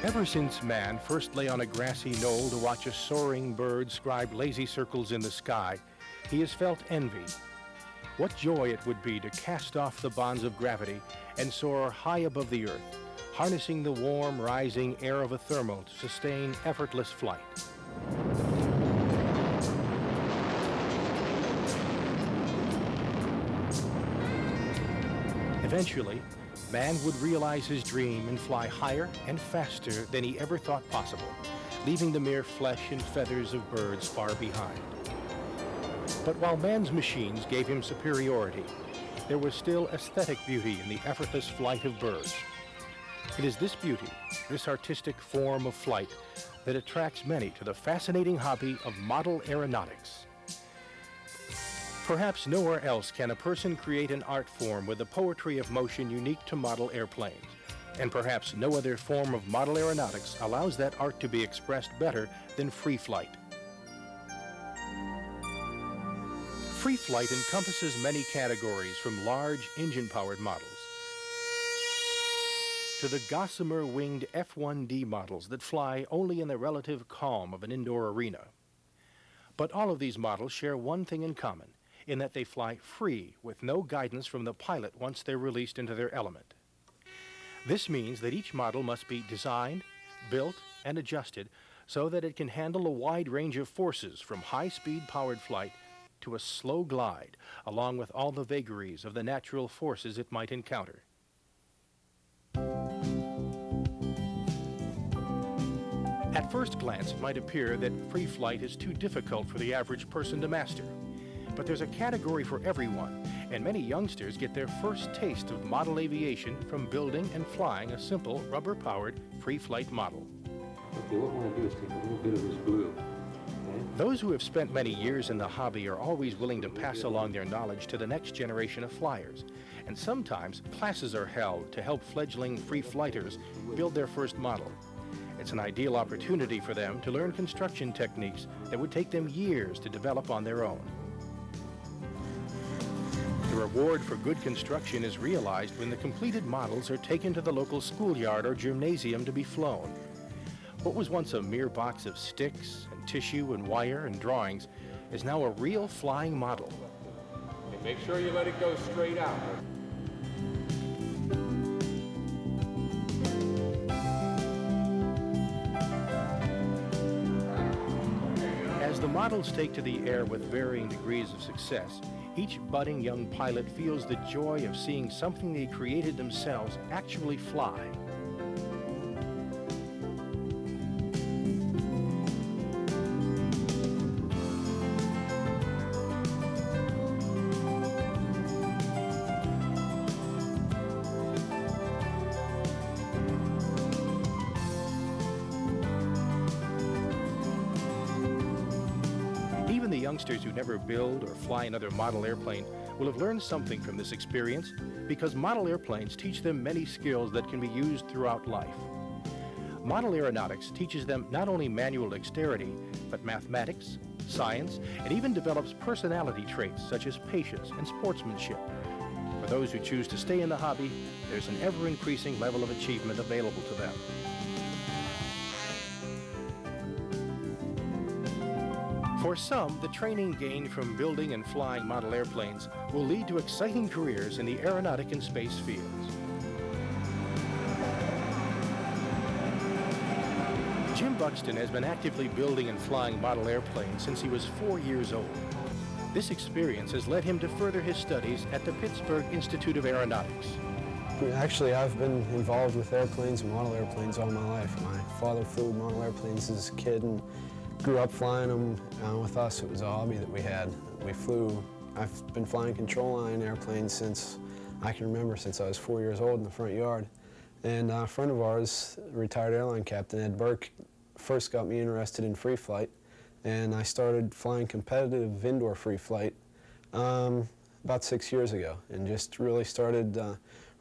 Ever since man first lay on a grassy knoll to watch a soaring bird scribe lazy circles in the sky, he has felt envy. What joy it would be to cast off the bonds of gravity and soar high above the earth, harnessing the warm, rising air of a thermal to sustain effortless flight. Eventually, man would realize his dream and fly higher and faster than he ever thought possible, leaving the mere flesh and feathers of birds far behind. But while man's machines gave him superiority, there was still aesthetic beauty in the effortless flight of birds. It is this beauty, this artistic form of flight, that attracts many to the fascinating hobby of model aeronautics. Perhaps nowhere else can a person create an art form with the poetry of motion unique to model airplanes. And perhaps no other form of model aeronautics allows that art to be expressed better than free flight. Free flight encompasses many categories, from large engine-powered models to the gossamer winged F1D models that fly only in the relative calm of an indoor arena. But all of these models share one thing in common, in that they fly free with no guidance from the pilot once they're released into their element. This means that each model must be designed, built, and adjusted so that it can handle a wide range of forces, from high-speed powered flight to a slow glide, along with all the vagaries of the natural forces it might encounter. At first glance, it might appear that free flight is too difficult for the average person to master. But there's a category for everyone, and many youngsters get their first taste of model aviation from building and flying a simple rubber-powered free flight model. Okay, what I want to do is take a little bit of this blue. Okay? Those who have spent many years in the hobby are always willing to pass along their knowledge to the next generation of flyers. And sometimes classes are held to help fledgling free flighters build their first model. It's an ideal opportunity for them to learn construction techniques that would take them years to develop on their own. The reward for good construction is realized when the completed models are taken to the local schoolyard or gymnasium to be flown. What was once a mere box of sticks and tissue and wire and drawings is now a real flying model. And make sure you let it go straight out. As the models take to the air with varying degrees of success, each budding young pilot feels the joy of seeing something they created themselves actually fly. Even the youngsters who never build or fly another model airplane will have learned something from this experience, because model airplanes teach them many skills that can be used throughout life. Model aeronautics teaches them not only manual dexterity, but mathematics, science, and even develops personality traits such as patience and sportsmanship. For those who choose to stay in the hobby, there's an ever-increasing level of achievement available to them. For some, the training gained from building and flying model airplanes will lead to exciting careers in the aeronautic and space fields. Jim Buxton has been actively building and flying model airplanes since he was 4 years old. This experience has led him to further his studies at the Pittsburgh Institute of Aeronautics. Actually, I've been involved with airplanes and model airplanes all my life. My father flew model airplanes as a kid and grew up flying them. With us, it was a hobby that we had. I've been flying control line airplanes since I can remember, since I was 4 years old in the front yard. And a friend of ours, retired airline captain Ed Burke, first got me interested in free flight. And I started flying competitive indoor free flight about 6 years ago, and just really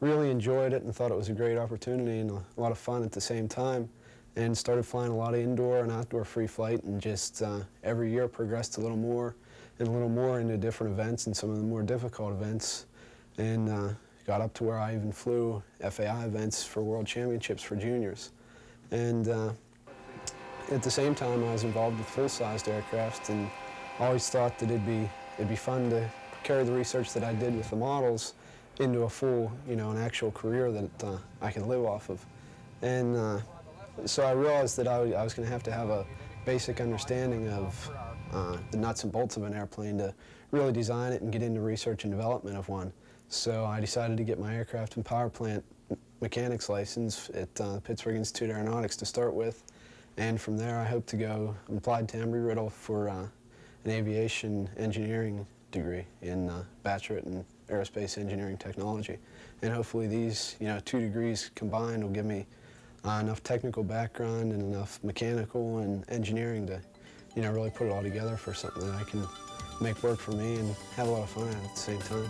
really enjoyed it and thought it was a great opportunity and a lot of fun at the same time. And started flying a lot of indoor and outdoor free flight, and just every year progressed a little more into different events and some of the more difficult events, and got up to where I even flew FAI events for world championships for juniors. And at the same time, I was involved with full-sized aircraft, and always thought that it'd be fun to carry the research that I did with the models into a full, an actual career that I could live off of. And so I realized that I was going to have a basic understanding of the nuts and bolts of an airplane to really design it and get into research and development of one. So I decided to get my aircraft and power plant mechanics license at Pittsburgh Institute of Aeronautics to start with. And from there I hope to go applied to Embry-Riddle for an aviation engineering degree in bachelorate in aerospace engineering technology. And hopefully these 2 degrees combined will give me enough technical background and enough mechanical and engineering to really put it all together for something that I can make work for me and have a lot of fun at the same time.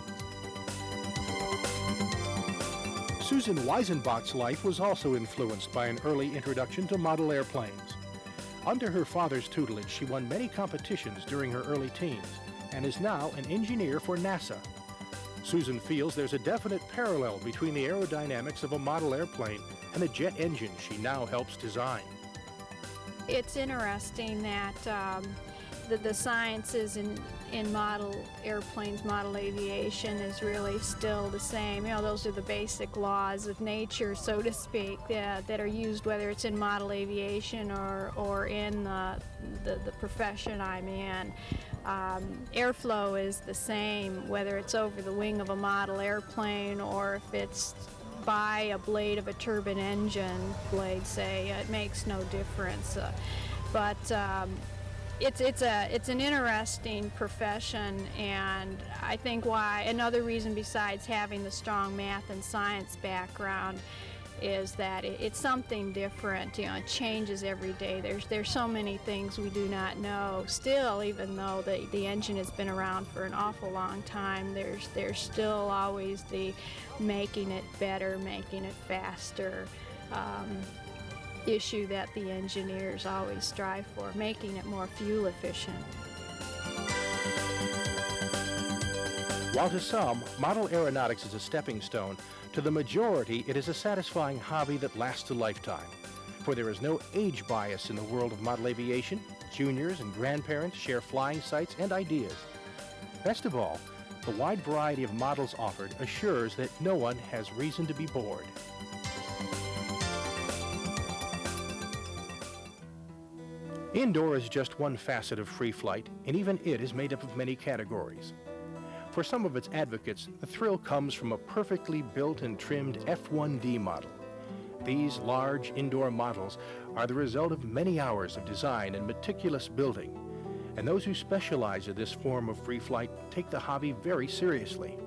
Susan Weisenbach's life was also influenced by an early introduction to model airplanes. Under her father's tutelage, she won many competitions during her early teens and is now an engineer for NASA. Susan feels there's a definite parallel between the aerodynamics of a model airplane and the jet engine she now helps design. It's interesting that the sciences in model airplanes, model aviation is really still the same. Those are the basic laws of nature, so to speak, that are used whether it's in model aviation or in the profession I'm in. Airflow is the same, whether it's over the wing of a model airplane or if it's by a blade of a turbine engine blade, say, it makes no difference. But it's an interesting profession, and I think another reason besides having the strong math and science background is that it's something different. It changes every day. There's so many things we do not know still, even though the engine has been around for an awful long time. There's still always the making it better, making it faster issue that the engineers always strive for, making it more fuel efficient. While to some, model aeronautics is a stepping stone, to the majority it is a satisfying hobby that lasts a lifetime. For there is no age bias in the world of model aviation. Juniors and grandparents share flying sights and ideas. Best of all, the wide variety of models offered assures that no one has reason to be bored. Indoor is just one facet of free flight, and even it is made up of many categories. For some of its advocates, the thrill comes from a perfectly built and trimmed F1D model. These large indoor models are the result of many hours of design and meticulous building, and those who specialize in this form of free flight take the hobby very seriously.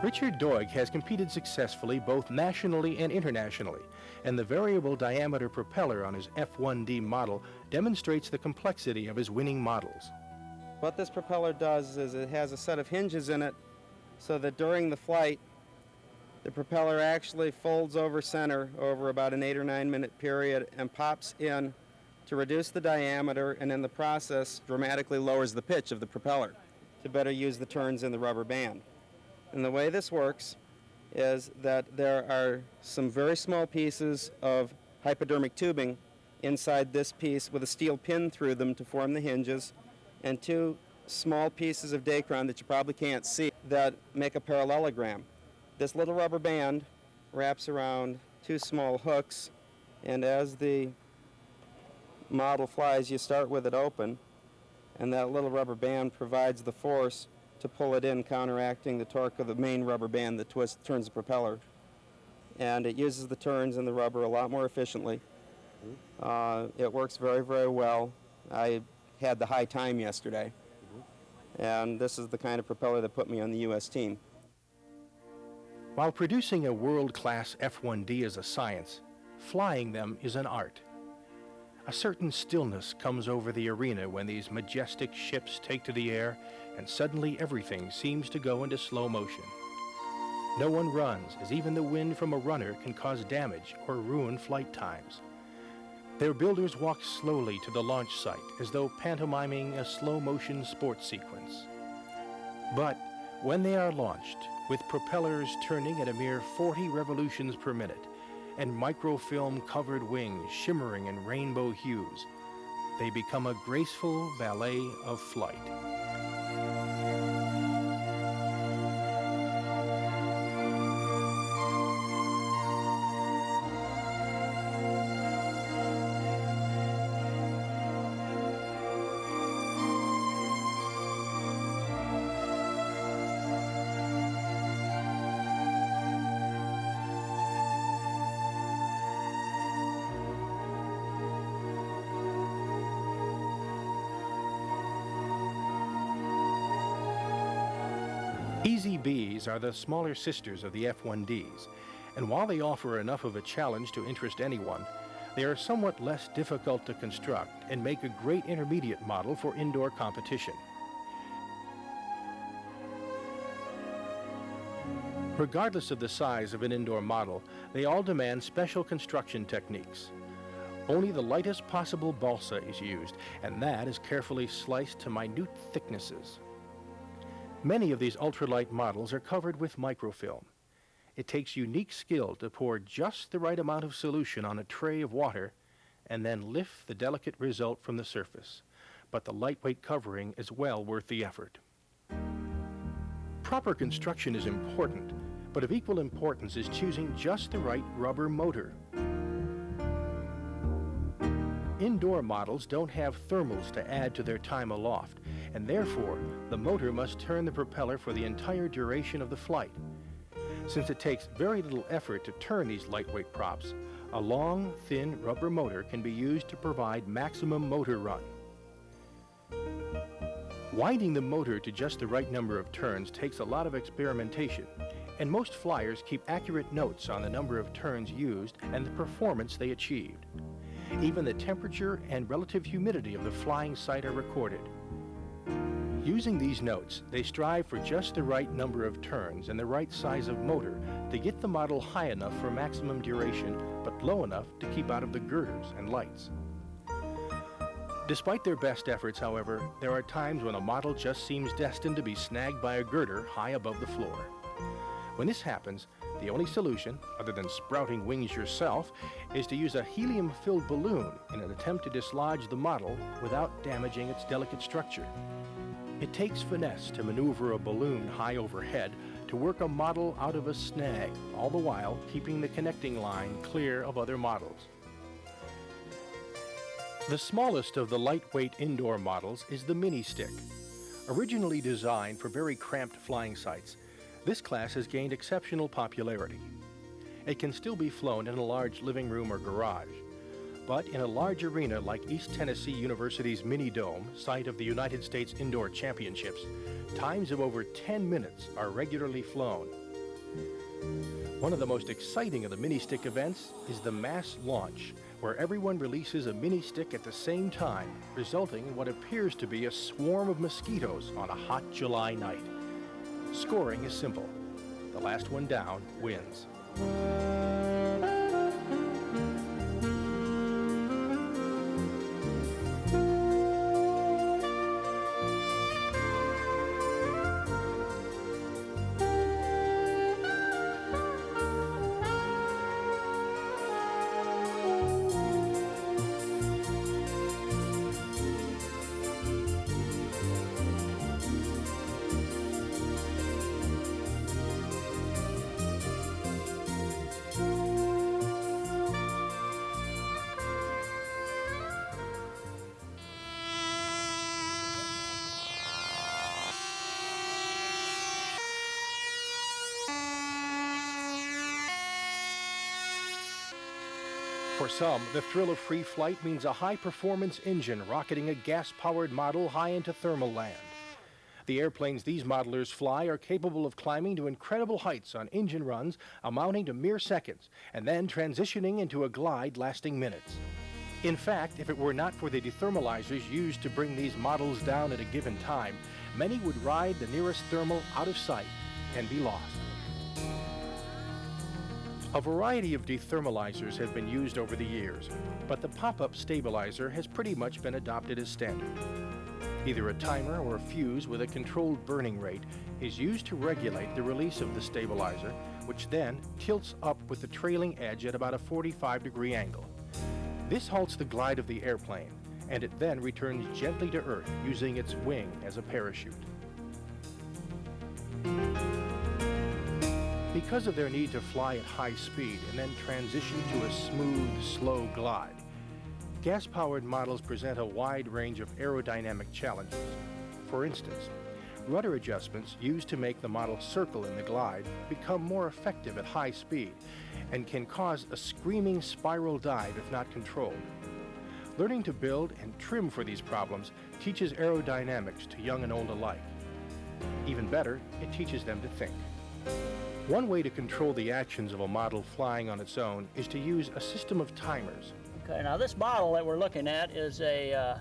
Richard Doig has competed successfully both nationally and internationally, and the variable diameter propeller on his F1D model demonstrates the complexity of his winning models. What this propeller does is it has a set of hinges in it so that during the flight, the propeller actually folds over center over about an 8 or 9 minute period and pops in to reduce the diameter, and in the process dramatically lowers the pitch of the propeller to better use the turns in the rubber band. And the way this works is that there are some very small pieces of hypodermic tubing inside this piece with a steel pin through them to form the hinges, and 2 small pieces of Dacron that you probably can't see that make a parallelogram. This little rubber band wraps around 2 small hooks, and as the model flies, you start with it open, and that little rubber band provides the force to pull it in, counteracting the torque of the main rubber band that turns the propeller. And it uses the turns in the rubber a lot more efficiently. It works very, very well. I had the high time yesterday. And this is the kind of propeller that put me on the U.S. team. While producing a world-class F1D is a science, flying them is an art. A certain stillness comes over the arena when these majestic ships take to the air, and suddenly everything seems to go into slow motion. No one runs, as even the wind from a runner can cause damage or ruin flight times. Their builders walk slowly to the launch site, as though pantomiming a slow-motion sports sequence. But when they are launched, with propellers turning at a mere 40 revolutions per minute, and microfilm covered wings shimmering in rainbow hues. They become a graceful ballet of flight. Easy Bs are the smaller sisters of the F1Ds, and while they offer enough of a challenge to interest anyone, they are somewhat less difficult to construct and make a great intermediate model for indoor competition. Regardless of the size of an indoor model, they all demand special construction techniques. Only the lightest possible balsa is used, and that is carefully sliced to minute thicknesses. Many of these ultralight models are covered with microfilm. It takes unique skill to pour just the right amount of solution on a tray of water and then lift the delicate result from the surface. But the lightweight covering is well worth the effort. Proper construction is important, but of equal importance is choosing just the right rubber motor. Indoor models don't have thermals to add to their time aloft, and therefore the motor must turn the propeller for the entire duration of the flight. Since it takes very little effort to turn these lightweight props, a long, thin rubber motor can be used to provide maximum motor run. Winding the motor to just the right number of turns takes a lot of experimentation, and most flyers keep accurate notes on the number of turns used and the performance they achieved. Even the temperature and relative humidity of the flying site are recorded. Using these notes, they strive for just the right number of turns and the right size of motor to get the model high enough for maximum duration, but low enough to keep out of the girders and lights. Despite their best efforts, however, there are times when a model just seems destined to be snagged by a girder high above the floor. When this happens, the only solution, other than sprouting wings yourself, is to use a helium-filled balloon in an attempt to dislodge the model without damaging its delicate structure. It takes finesse to maneuver a balloon high overhead to work a model out of a snag, all the while keeping the connecting line clear of other models. The smallest of the lightweight indoor models is the mini stick. Originally designed for very cramped flying sites, this class has gained exceptional popularity. It can still be flown in a large living room or garage, but in a large arena like East Tennessee University's Mini Dome, site of the United States Indoor Championships, times of over 10 minutes are regularly flown. One of the most exciting of the mini stick events is the mass launch, where everyone releases a mini stick at the same time, resulting in what appears to be a swarm of mosquitoes on a hot July night. Scoring is simple. The last one down wins. For some, the thrill of free flight means a high-performance engine rocketing a gas-powered model high into thermal land. The airplanes these modelers fly are capable of climbing to incredible heights on engine runs amounting to mere seconds, and then transitioning into a glide lasting minutes. In fact, if it were not for the dethermalizers used to bring these models down at a given time, many would ride the nearest thermal out of sight and be lost. A variety of dethermalizers have been used over the years, but the pop-up stabilizer has pretty much been adopted as standard. Either a timer or a fuse with a controlled burning rate is used to regulate the release of the stabilizer, which then tilts up with the trailing edge at about a 45-degree angle. This halts the glide of the airplane, and it then returns gently to Earth using its wing as a parachute. Because of their need to fly at high speed and then transition to a smooth, slow glide, gas-powered models present a wide range of aerodynamic challenges. For instance, rudder adjustments used to make the model circle in the glide become more effective at high speed and can cause a screaming spiral dive if not controlled. Learning to build and trim for these problems teaches aerodynamics to young and old alike. Even better, it teaches them to think. One way to control the actions of a model flying on its own is to use a system of timers. Okay, now this model that we're looking at is a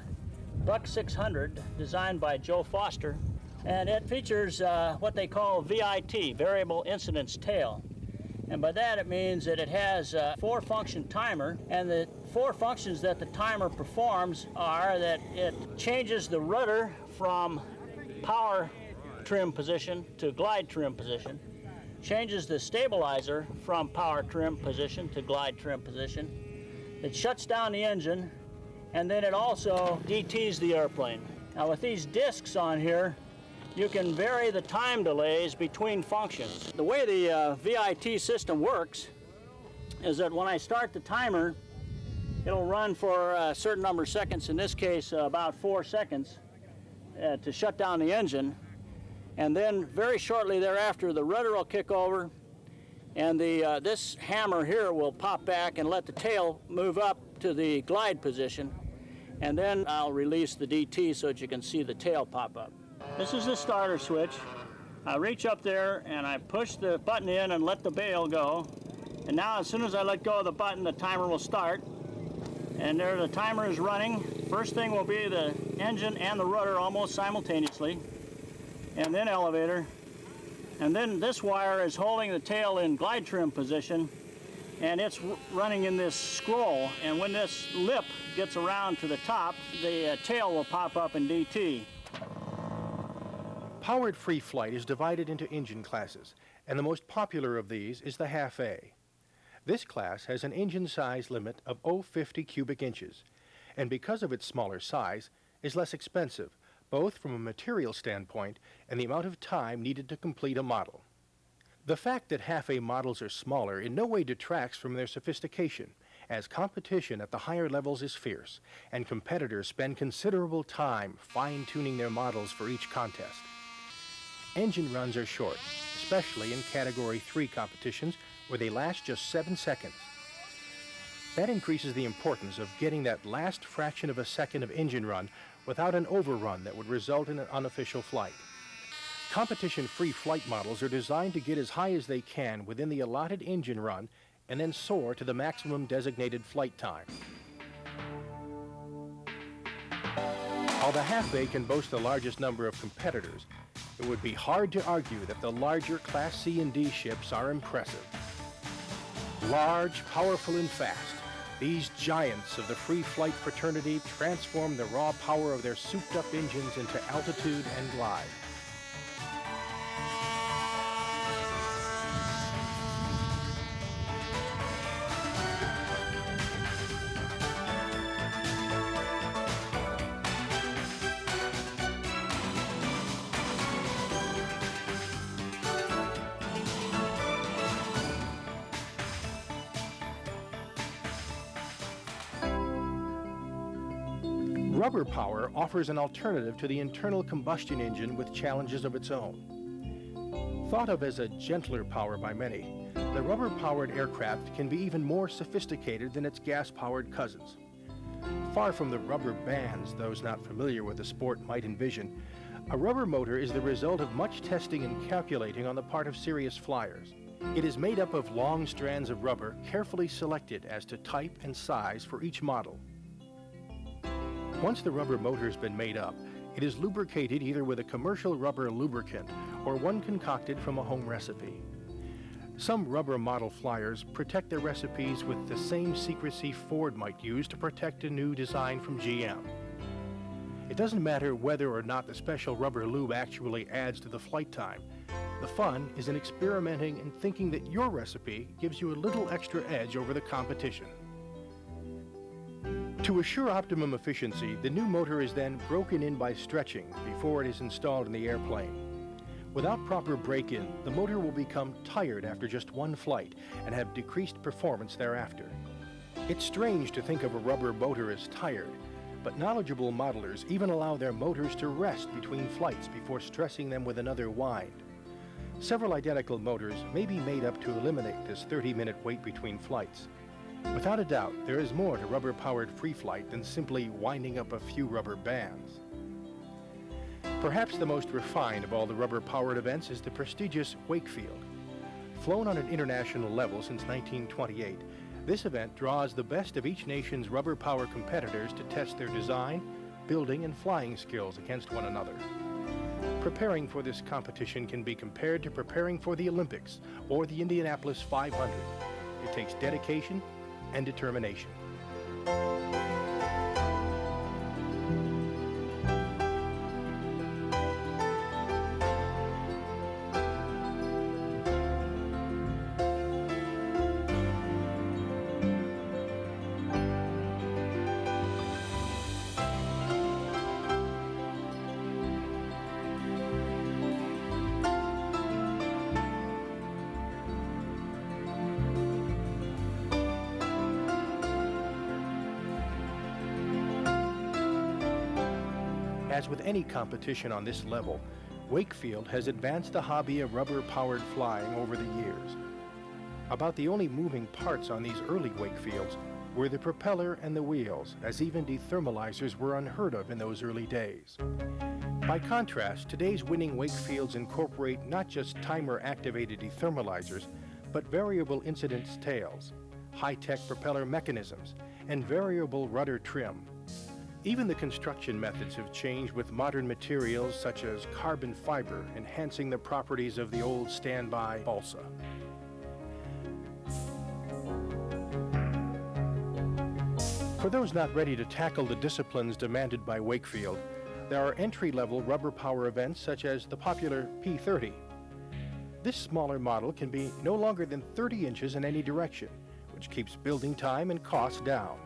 Buck 600 designed by Joe Foster, and it features what they call VIT, Variable Incidence Tail. And by that it means that it has a 4-function timer, and the 4 functions that the timer performs are that it changes the rudder from power trim position to glide trim position, changes the stabilizer from power trim position to glide trim position, it shuts down the engine, and then it also DTs the airplane. Now with these discs on here, you can vary the time delays between functions. The way the VIT system works is that when I start the timer, it'll run for a certain number of seconds, in this case about 4 seconds, to shut down the engine. And then very shortly thereafter, the rudder will kick over, and this hammer here will pop back and let the tail move up to the glide position. And then I'll release the DT so that you can see the tail pop up. This is the starter switch. I reach up there and I push the button in and let the bail go. And now as soon as I let go of the button, the timer will start. And there the timer is running. First thing will be the engine and the rudder almost simultaneously. And then elevator. And then this wire is holding the tail in glide trim position, and it's running in this scroll. And when this lip gets around to the top, the tail will pop up in DT. Powered free flight is divided into engine classes, and the most popular of these is the Half A. This class has an engine size limit of 0.50 cubic inches, and because of its smaller size, is less expensive, both from a material standpoint and the amount of time needed to complete a model. The fact that Half-A models are smaller in no way detracts from their sophistication, as competition at the higher levels is fierce, and competitors spend considerable time fine-tuning their models for each contest. Engine runs are short, especially in Category 3 competitions where they last just 7 seconds. That increases the importance of getting that last fraction of a second of engine run without an overrun that would result in an unofficial flight. Competition-free flight models are designed to get as high as they can within the allotted engine run and then soar to the maximum designated flight time. While the Half-A can boast the largest number of competitors, it would be hard to argue that the larger Class C and D ships are impressive. Large, powerful, and fast, these giants of the free flight fraternity transform the raw power of their souped-up engines into altitude and glide. Rubber power offers an alternative to the internal combustion engine with challenges of its own. Thought of as a gentler power by many, the rubber-powered aircraft can be even more sophisticated than its gas-powered cousins. Far from the rubber bands those not familiar with the sport might envision, a rubber motor is the result of much testing and calculating on the part of serious flyers. It is made up of long strands of rubber carefully selected as to type and size for each model. Once the rubber motor has been made up, it is lubricated either with a commercial rubber lubricant or one concocted from a home recipe. Some rubber model flyers protect their recipes with the same secrecy Ford might use to protect a new design from GM. It doesn't matter whether or not the special rubber lube actually adds to the flight time. The fun is in experimenting and thinking that your recipe gives you a little extra edge over the competition. To assure optimum efficiency, the new motor is then broken in by stretching before it is installed in the airplane. Without proper break-in, the motor will become tired after just one flight and have decreased performance thereafter. It's strange to think of a rubber motor as tired, but knowledgeable modelers even allow their motors to rest between flights before stressing them with another wind. Several identical motors may be made up to eliminate this 30-minute wait between flights. Without a doubt, there is more to rubber-powered free flight than simply winding up a few rubber bands. Perhaps the most refined of all the rubber-powered events is the prestigious Wakefield. Flown on an international level since 1928, this event draws the best of each nation's rubber power competitors to test their design, building, and flying skills against one another. Preparing for this competition can be compared to preparing for the Olympics or the Indianapolis 500. It takes dedication and determination. As with any competition on this level, Wakefield has advanced the hobby of rubber-powered flying over the years. About the only moving parts on these early Wakefields were the propeller and the wheels, as even dethermalizers were unheard of in those early days. By contrast, today's winning Wakefields incorporate not just timer-activated dethermalizers, but variable incidence tails, high-tech propeller mechanisms, and variable rudder trim. Even the construction methods have changed with modern materials such as carbon fiber, enhancing the properties of the old standby balsa. For those not ready to tackle the disciplines demanded by Wakefield, there are entry-level rubber power events such as the popular P30. This smaller model can be no longer than 30 inches in any direction, which keeps building time and costs down.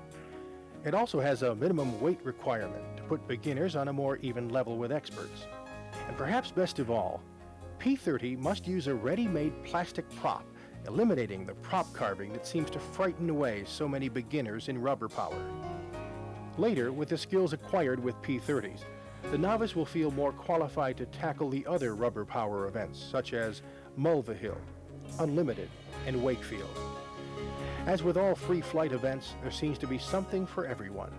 It also has a minimum weight requirement to put beginners on a more even level with experts. And perhaps best of all, P30 must use a ready-made plastic prop, eliminating the prop carving that seems to frighten away so many beginners in rubber power. Later, with the skills acquired with P30s, the novice will feel more qualified to tackle the other rubber power events, such as Mulvihill, Unlimited, and Wakefield. As with all free flight events, there seems to be something for everyone.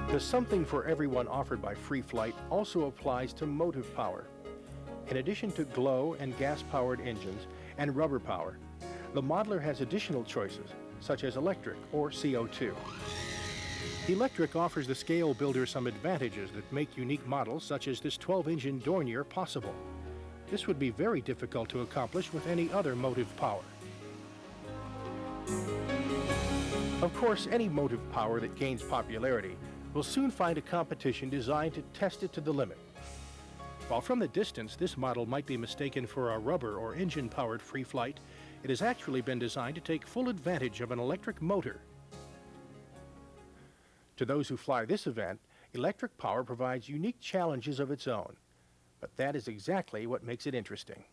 The something for everyone offered by free flight also applies to motive power. In addition to glow and gas-powered engines and rubber power, the modeler has additional choices, such as electric or CO2. Electric offers the scale builder some advantages that make unique models such as this 12-engine Dornier possible. This would be very difficult to accomplish with any other motive power. Of course, any motive power that gains popularity will soon find a competition designed to test it to the limit. While from the distance this model might be mistaken for a rubber or engine-powered free flight, it has actually been designed to take full advantage of an electric motor. To those who fly this event, electric power provides unique challenges of its own, but that is exactly what makes it interesting.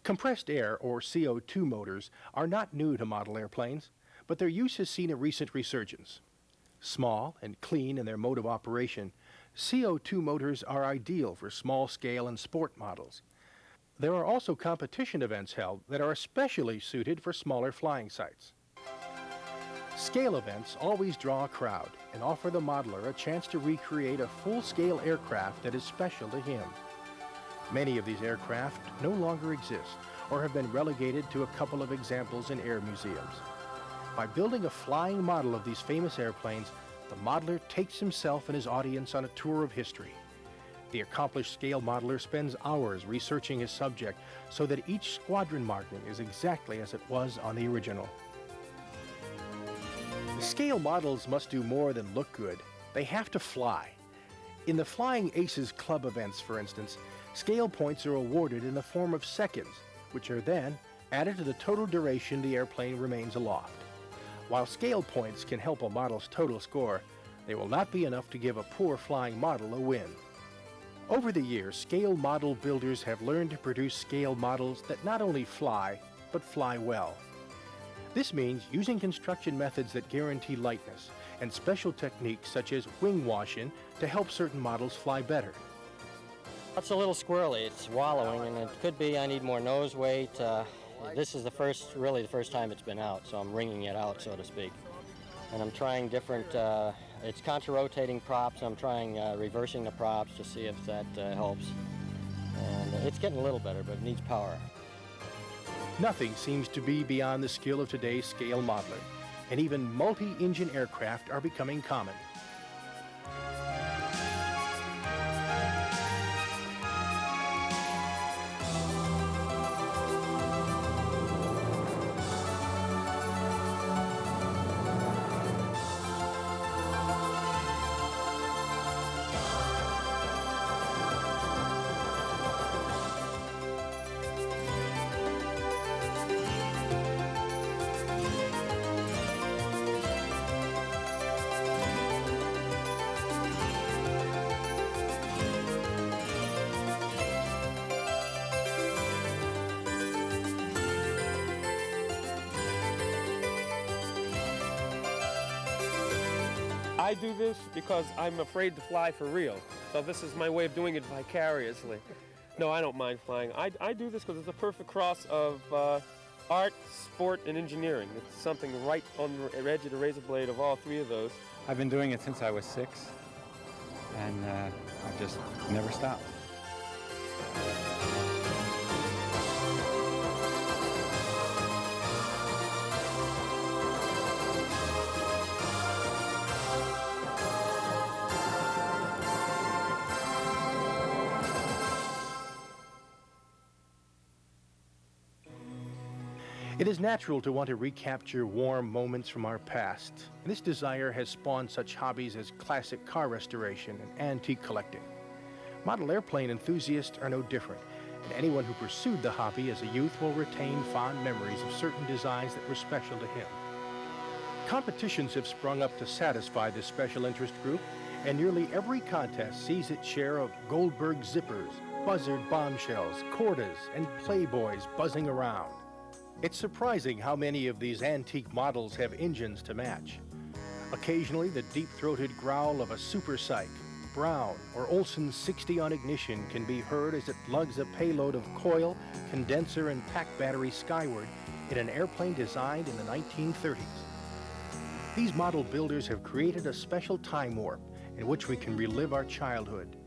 Compressed air, or CO2 motors, are not new to model airplanes, but their use has seen a recent resurgence. Small and clean in their mode of operation, CO2 motors are ideal for small-scale and sport models. There are also competition events held that are especially suited for smaller flying sites. Scale events always draw a crowd and offer the modeler a chance to recreate a full-scale aircraft that is special to him. Many of these aircraft no longer exist or have been relegated to a couple of examples in air museums. By building a flying model of these famous airplanes, the modeler takes himself and his audience on a tour of history. The accomplished scale modeler spends hours researching his subject so that each squadron marking is exactly as it was on the original. Scale models must do more than look good. They have to fly. In the Flying Aces Club events, for instance, scale points are awarded in the form of seconds, which are then added to the total duration the airplane remains aloft. While scale points can help a model's total score, they will not be enough to give a poor flying model a win. Over the years, scale model builders have learned to produce scale models that not only fly, but fly well. This means using construction methods that guarantee lightness and special techniques such as wing wash-in to help certain models fly better. It's a little squirrely. It's wallowing, and it could be I need more nose weight. This is really the first time it's been out, so I'm wringing it out, so to speak. And I'm trying different, it's contra-rotating props. I'm trying reversing the props to see if that helps. And it's getting a little better, but it needs power. Nothing seems to be beyond the skill of today's scale modeler, and even multi-engine aircraft are becoming common. I do this because I'm afraid to fly for real. So this is my way of doing it vicariously. No, I don't mind flying. I do this because it's a perfect cross of art, sport, and engineering. It's something right on the edge of the razor blade of all three of those. I've been doing it since I was 6, and I've just never stopped. It is natural to want to recapture warm moments from our past, and this desire has spawned such hobbies as classic car restoration and antique collecting. Model airplane enthusiasts are no different, and anyone who pursued the hobby as a youth will retain fond memories of certain designs that were special to him. Competitions have sprung up to satisfy this special interest group, and nearly every contest sees its share of Goldberg zippers, buzzard bombshells, Cordas, and Playboys buzzing around. It's surprising how many of these antique models have engines to match. Occasionally, the deep-throated growl of a Super Psych, Brown, or Olson 60 on ignition can be heard as it lugs a payload of coil, condenser, and pack battery skyward in an airplane designed in the 1930s. These model builders have created a special time warp in which we can relive our childhood,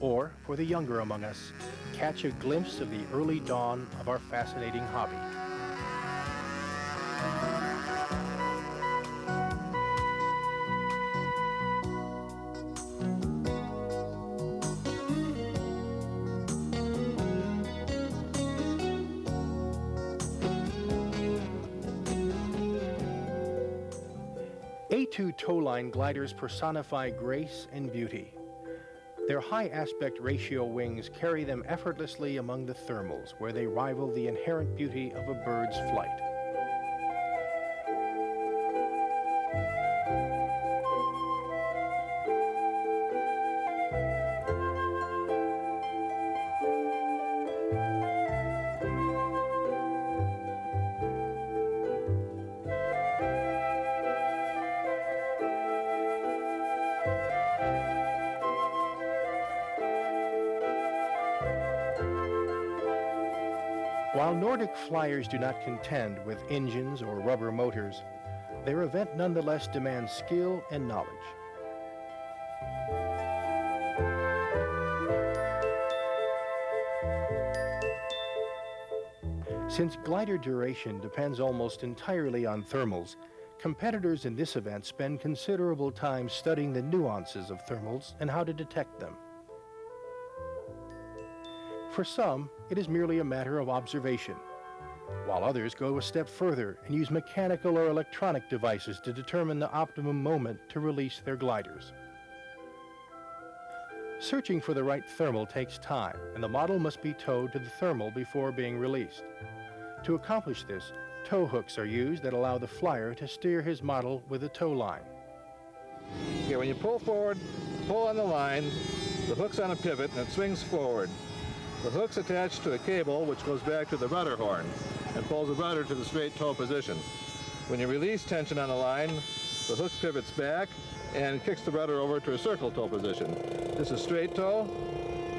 or, for the younger among us, catch a glimpse of the early dawn of our fascinating hobby. A2 Towline Gliders personify grace and beauty. Their high aspect ratio wings carry them effortlessly among the thermals, where they rival the inherent beauty of a bird's flight. While Nordic flyers do not contend with engines or rubber motors, their event nonetheless demands skill and knowledge. Since glider duration depends almost entirely on thermals, competitors in this event spend considerable time studying the nuances of thermals and how to detect them. For some, it is merely a matter of observation, while others go a step further and use mechanical or electronic devices to determine the optimum moment to release their gliders. Searching for the right thermal takes time, and the model must be towed to the thermal before being released. To accomplish this, tow hooks are used that allow the flyer to steer his model with a tow line. Okay, when you pull forward, pull on the line, the hook's on a pivot and it swings forward. The hook's attached to a cable which goes back to the rudder horn and pulls the rudder to the straight tow position. When you release tension on the line, the hook pivots back and kicks the rudder over to a circle tow position. This is straight tow.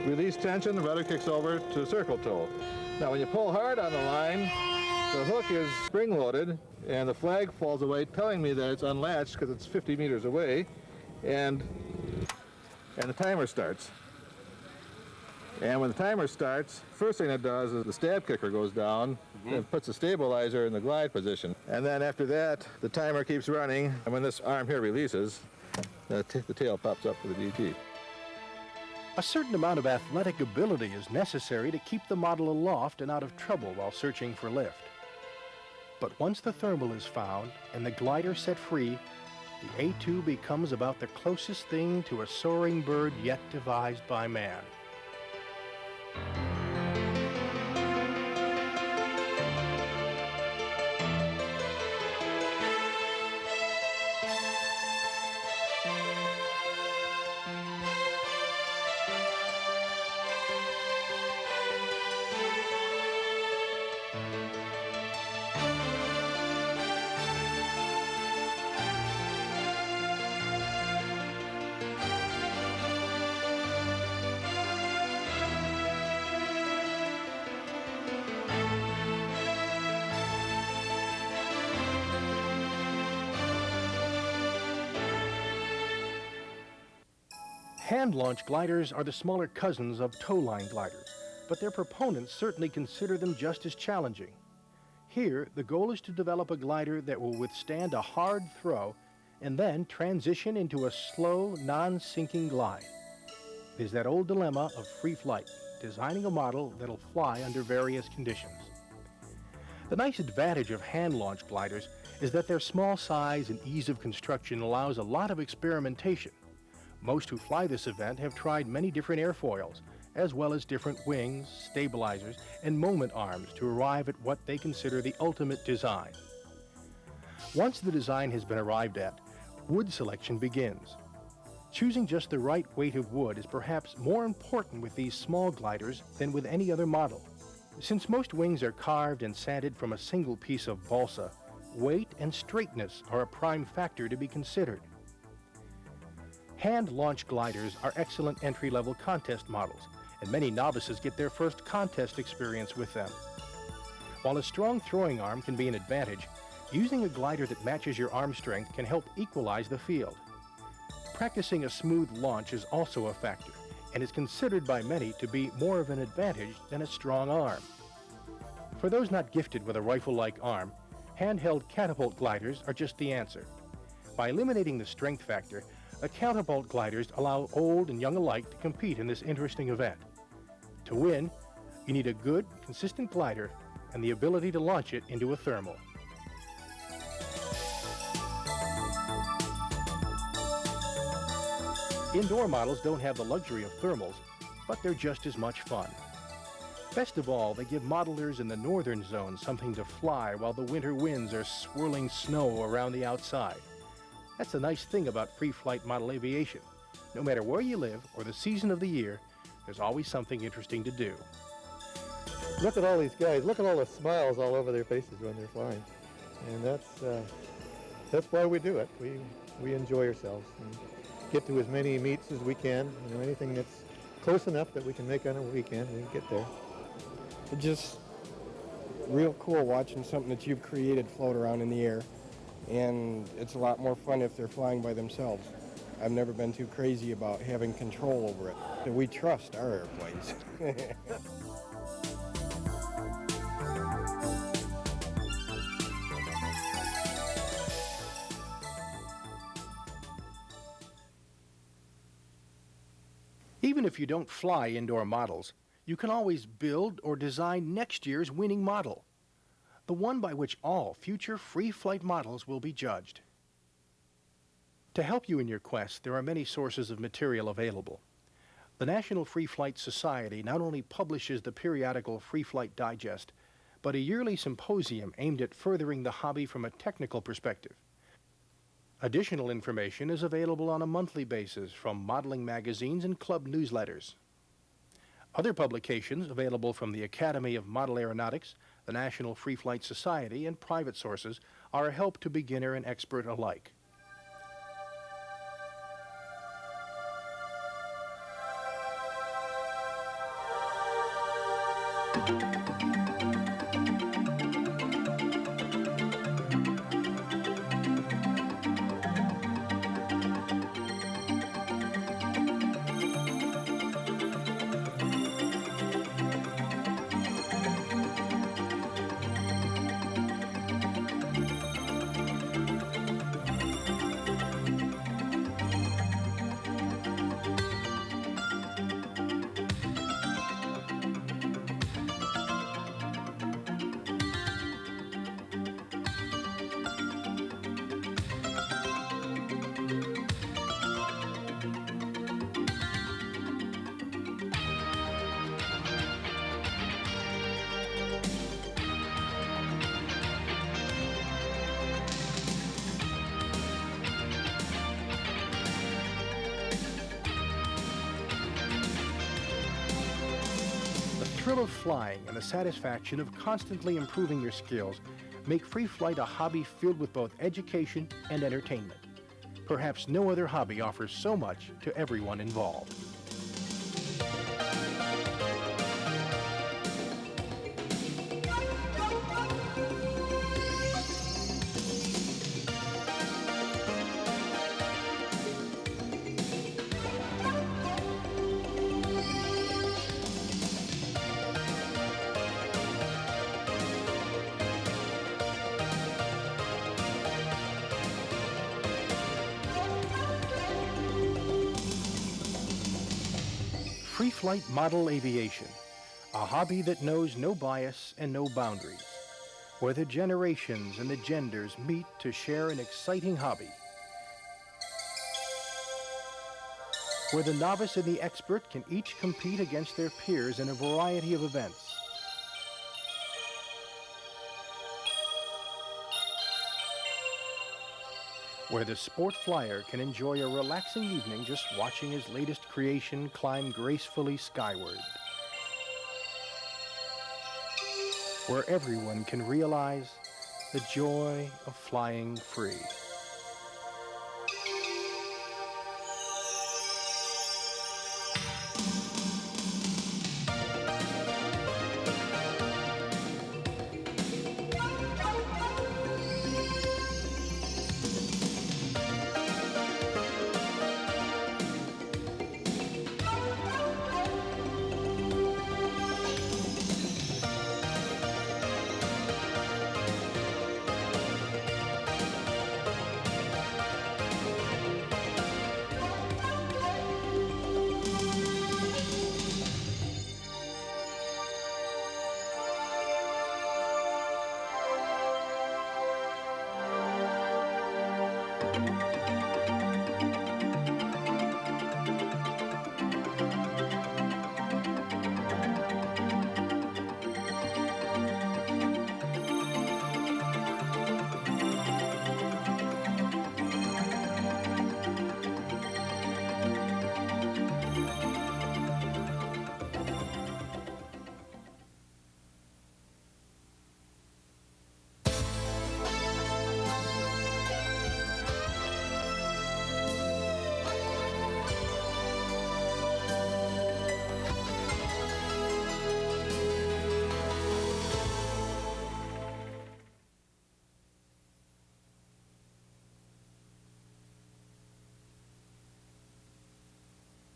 Release tension, the rudder kicks over to circle tow. Now when you pull hard on the line, the hook is spring-loaded and the flag falls away, telling me that it's unlatched because it's 50 meters away, and the timer starts. And when the timer starts, first thing it does is the stab kicker goes down and puts the stabilizer in the glide position. And then after that, the timer keeps running, and when this arm here releases, the tail pops up for the DT. A certain amount of athletic ability is necessary to keep the model aloft and out of trouble while searching for lift. But once the thermal is found and the glider set free, the A2 becomes about the closest thing to a soaring bird yet devised by man. Hand-launched gliders are the smaller cousins of towline gliders, but their proponents certainly consider them just as challenging. Here, the goal is to develop a glider that will withstand a hard throw and then transition into a slow, non-sinking glide. It is that old dilemma of free flight, designing a model that'll fly under various conditions. The nice advantage of hand-launched gliders is that their small size and ease of construction allows a lot of experimentation. Most who fly this event have tried many different airfoils, as well as different wings, stabilizers, and moment arms to arrive at what they consider the ultimate design. Once the design has been arrived at, wood selection begins. Choosing just the right weight of wood is perhaps more important with these small gliders than with any other model. Since most wings are carved and sanded from a single piece of balsa, weight and straightness are a prime factor to be considered. Hand-launched gliders are excellent entry-level contest models, and many novices get their first contest experience with them. While a strong throwing arm can be an advantage, using a glider that matches your arm strength can help equalize the field. Practicing a smooth launch is also a factor, and is considered by many to be more of an advantage than a strong arm. For those not gifted with a rifle-like arm, handheld catapult gliders are just the answer. By eliminating the strength factor, catapult gliders allow old and young alike to compete in this interesting event. To win, you need a good, consistent glider and the ability to launch it into a thermal. Indoor models don't have the luxury of thermals, but they're just as much fun. Best of all, they give modelers in the northern zone something to fly while the winter winds are swirling snow around the outside. That's the nice thing about free flight model aviation. No matter where you live or the season of the year, there's always something interesting to do. Look at all these guys. Look at all the smiles all over their faces when they're flying. And that's why we do it. We enjoy ourselves and get to as many meets as we can. You know, anything that's close enough that we can make on a weekend, we get there. It's just real cool watching something that you've created float around in the air. And it's a lot more fun if they're flying by themselves. I've never been too crazy about having control over it. And we trust our airplanes. Even if you don't fly indoor models, You can always build or design next year's winning model, the one by which all future free flight models will be judged. To help you in your quest, there are many sources of material available. The National Free Flight Society not only publishes the periodical Free Flight Digest, but a yearly symposium aimed at furthering the hobby from a technical perspective. Additional information is available on a monthly basis from modeling magazines and club newsletters. Other publications available from the Academy of Model Aeronautics, the National Free Flight Society, and private sources are a help to beginner and expert alike. The thrill of flying and the satisfaction of constantly improving your skills make free flight a hobby filled with both education and entertainment. Perhaps no other hobby offers so much to everyone involved. Free flight model aviation, a hobby that knows no bias and no boundaries, where the generations and the genders meet to share an exciting hobby, where the novice and the expert can each compete against their peers in a variety of events. Where the sport flyer can enjoy a relaxing evening just watching his latest creation climb gracefully skyward. Where everyone can realize the joy of flying free.